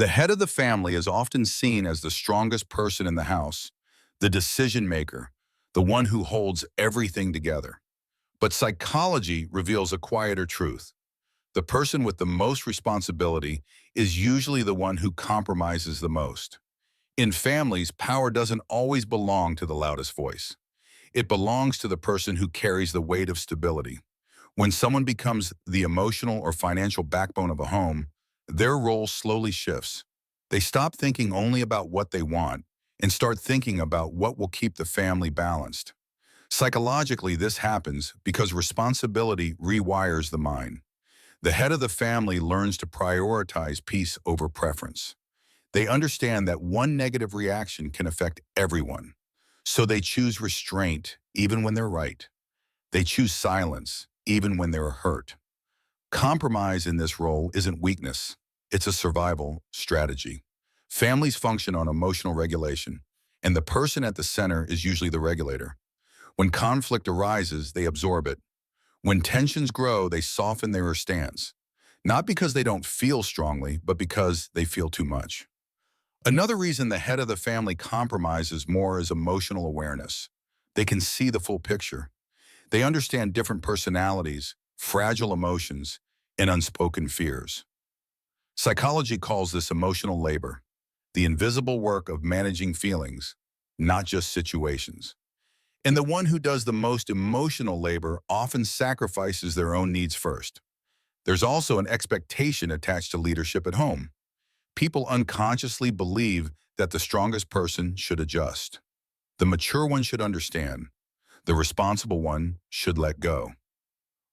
The head of the family is often seen as the strongest person in the house, the decision maker, the one who holds everything together. But psychology reveals a quieter truth. The person with the most responsibility is usually the one who compromises the most. In families, power doesn't always belong to the loudest voice. It belongs to the person who carries the weight of stability. When someone becomes the emotional or financial backbone of a home, their role slowly shifts. They stop thinking only about what they want and start thinking about what will keep the family balanced. Psychologically, this happens because responsibility rewires the mind. The head of the family learns to prioritize peace over preference. They understand that one negative reaction can affect everyone. So they choose restraint even when they're right. They choose silence even when they're hurt. Compromise in this role isn't weakness. It's a survival strategy. Families function on emotional regulation, and the person at the center is usually the regulator. When conflict arises, they absorb it. When tensions grow, they soften their stance. Not because they don't feel strongly, but because they feel too much. Another reason the head of the family compromises more is emotional awareness. They can see the full picture. They understand different personalities, fragile emotions, and unspoken fears. Psychology calls this emotional labor, the invisible work of managing feelings, not just situations. And the one who does the most emotional labor often sacrifices their own needs first. There's also an expectation attached to leadership at home. People unconsciously believe that the strongest person should adjust. The mature one should understand. The responsible one should let go.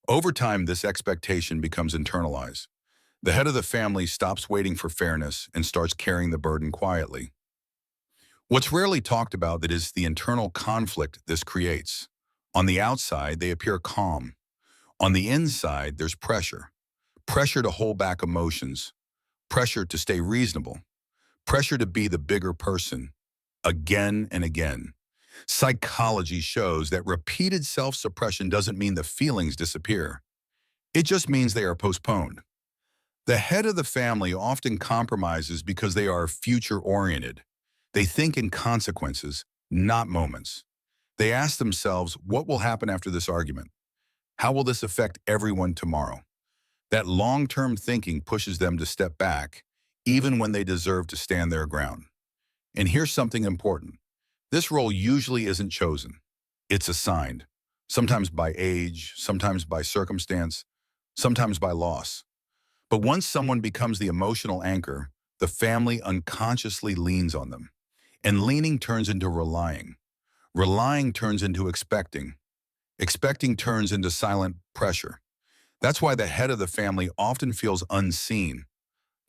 Over time, this expectation becomes internalized. The head of the family stops waiting for fairness and starts carrying the burden quietly. What's rarely talked about that is the internal conflict this creates. On the outside, they appear calm. On the inside, there's pressure. Pressure to hold back emotions. Pressure to stay reasonable. Pressure to be the bigger person. Again and again. Psychology shows that repeated self-suppression doesn't mean the feelings disappear. It just means they are postponed. The head of the family often compromises because they are future-oriented. They think in consequences, not moments. They ask themselves, what will happen after this argument? How will this affect everyone tomorrow? That long-term thinking pushes them to step back, even when they deserve to stand their ground. And here's something important. This role usually isn't chosen. It's assigned, sometimes by age, sometimes by circumstance, sometimes by loss. But once someone becomes the emotional anchor, the family unconsciously leans on them. And leaning turns into relying. Relying turns into expecting. Expecting turns into silent pressure. That's why the head of the family often feels unseen,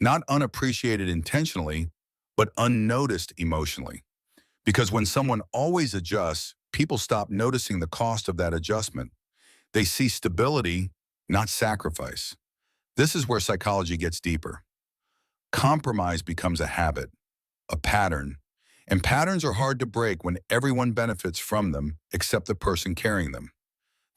not unappreciated intentionally, but unnoticed emotionally. Because when someone always adjusts, people stop noticing the cost of that adjustment. They see stability, not sacrifice. This is where psychology gets deeper. Compromise becomes a habit, a pattern, and patterns are hard to break when everyone benefits from them except the person carrying them.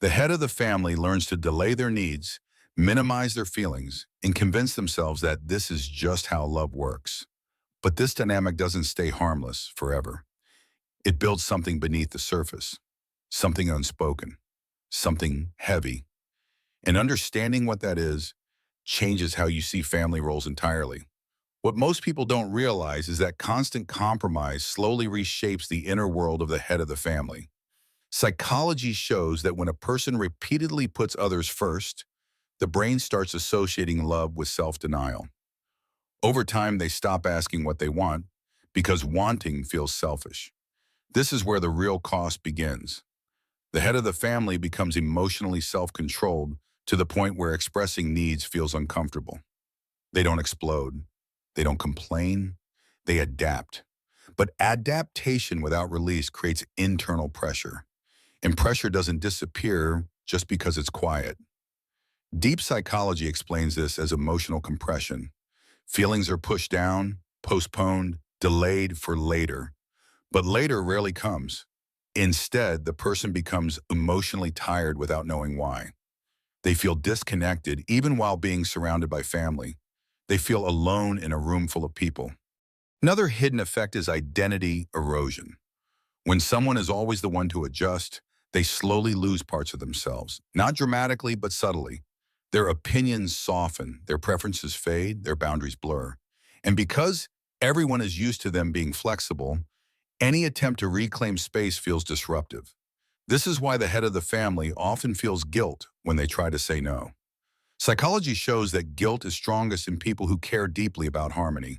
The head of the family learns to delay their needs, minimize their feelings, and convince themselves that this is just how love works. But this dynamic doesn't stay harmless forever. It builds something beneath the surface, something unspoken, something heavy. And understanding what that is changes how you see family roles entirely. What most people don't realize is that constant compromise slowly reshapes the inner world of the head of the family. Psychology shows that when a person repeatedly puts others first, the brain starts associating love with self-denial. Over time, they stop asking what they want because wanting feels selfish. This is where the real cost begins. The head of the family becomes emotionally self-controlled to the point where expressing needs feels uncomfortable. They don't explode. They don't complain. They adapt. But adaptation without release creates internal pressure. And pressure doesn't disappear just because it's quiet. Deep psychology explains this as emotional compression. Feelings are pushed down, postponed, delayed for later. But later rarely comes. Instead, the person becomes emotionally tired without knowing why. They feel disconnected even while being surrounded by family. They feel alone in a room full of people. Another hidden effect is identity erosion. When someone is always the one to adjust, they slowly lose parts of themselves, not dramatically, but subtly. Their opinions soften, their preferences fade, their boundaries blur. And because everyone is used to them being flexible, any attempt to reclaim space feels disruptive. This is why the head of the family often feels guilt when they try to say no. Psychology shows that guilt is strongest in people who care deeply about harmony.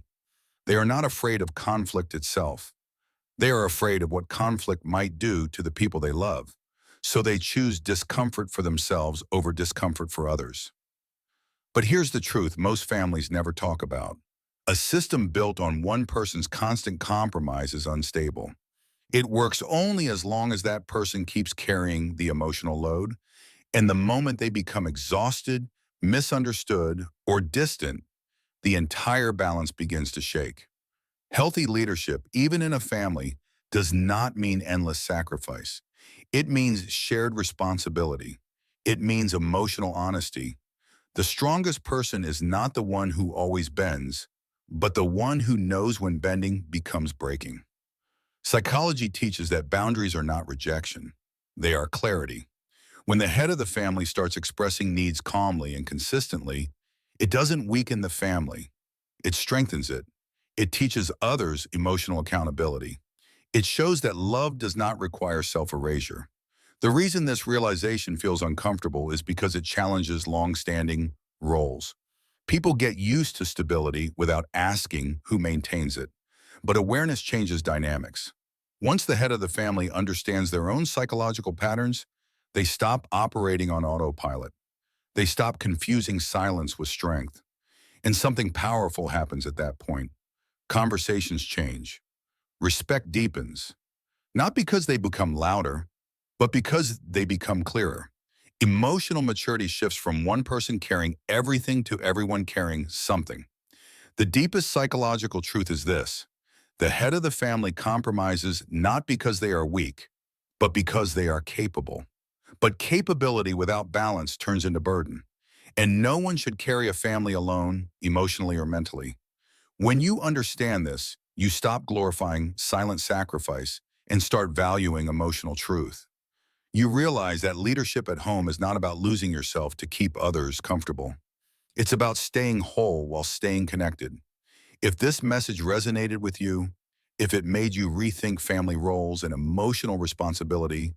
They are not afraid of conflict itself. They are afraid of what conflict might do to the people they love. So they choose discomfort for themselves over discomfort for others. But here's the truth most families never talk about. A system built on one person's constant compromise is unstable. It works only as long as that person keeps carrying the emotional load, and the moment they become exhausted, misunderstood, or distant, the entire balance begins to shake. Healthy leadership, even in a family, does not mean endless sacrifice. It means shared responsibility. It means emotional honesty. The strongest person is not the one who always bends, but the one who knows when bending becomes breaking. Psychology teaches that boundaries are not rejection. They are clarity. When the head of the family starts expressing needs calmly and consistently, it doesn't weaken the family. It strengthens it. It teaches others emotional accountability. It shows that love does not require self-erasure. The reason this realization feels uncomfortable is because it challenges long-standing roles. People get used to stability without asking who maintains it. But awareness changes dynamics. Once the head of the family understands their own psychological patterns, they stop operating on autopilot. They stop confusing silence with strength. And something powerful happens at that point. Conversations change. Respect deepens. Not because they become louder, but because they become clearer. Emotional maturity shifts from one person carrying everything to everyone carrying something. The deepest psychological truth is this. The head of the family compromises not because they are weak, but because they are capable. But capability without balance turns into burden. And no one should carry a family alone, emotionally or mentally. When you understand this, you stop glorifying silent sacrifice and start valuing emotional truth. You realize that leadership at home is not about losing yourself to keep others comfortable. It's about staying whole while staying connected. If this message resonated with you, if it made you rethink family roles and emotional responsibility,